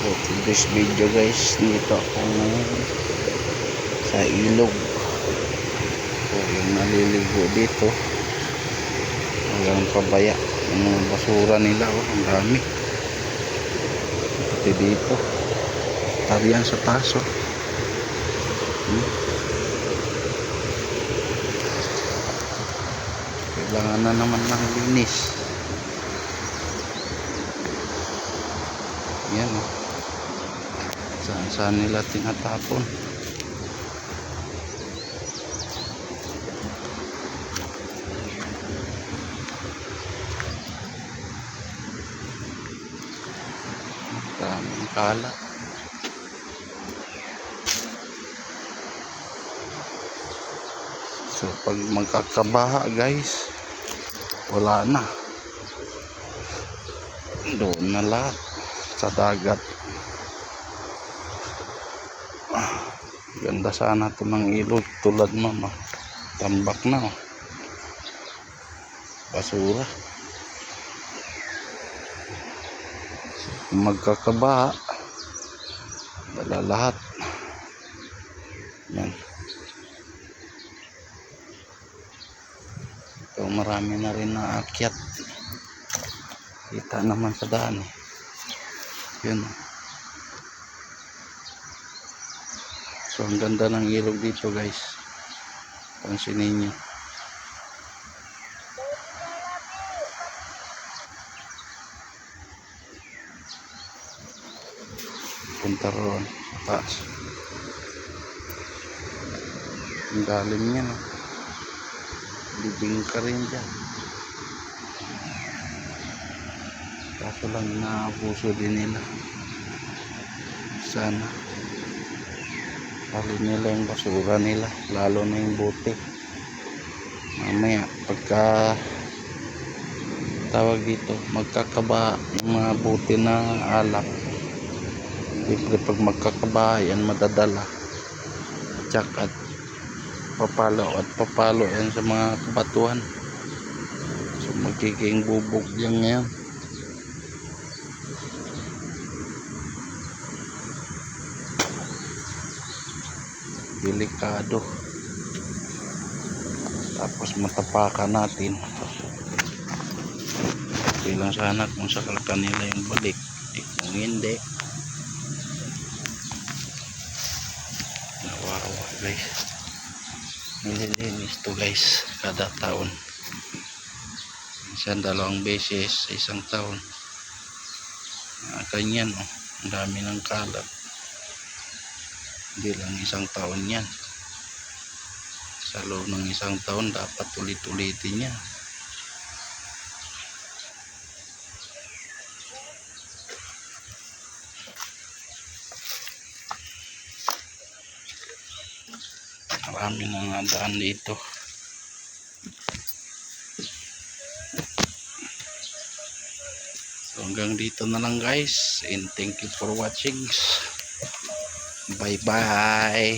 So for this video guys, dito ako sa ilog. So yung naliligo dito, walang pabaya. Yung mga basura nila, ang dami. Pati dito, tarihan sa taso. Kailangan na naman ng linis. Yan o. Saan nila tinatapon. Daming kalat. So pag magkakabaha guys, wala na. Doon na lahat sa dagat. Ganda sana ito ng ilog tulad mo, tambak na basura. Magkakabaha, wala lahat. Yan. So marami na rin naakyat. Kita naman sa daan yun. So ang ganda ng ilog dito guys, pansinin nyo. Punta roon sa taas. Ang galing niya libing ka rin dyan. Kaso lang inaabuso din nila. Sana halin nila yung basura nila, lalo na yung bote. Mamaya pagka tawag dito, magkakaba yung mga bote na alak. Siyempre pag magkakaba yan madadala, tsaka at papalo yan sa mga kabatuhan. So magiging bubog yan ngayon. Delikado. Tapos matapakan natin. Okay lang sana kung sakal kanila yung balik. Kung hindi, nawawa guys. Nililinis to guys kada taon. Minsan 2 beses sa isang taon. Ganyan ang dami ng kalat. Hindi lang isang taon yan. Sa loob ng isang taon dapat ulit-ulitin yan. Marami na daan dito. So hanggang dito na lang guys, and thank you for watching. Bye bye.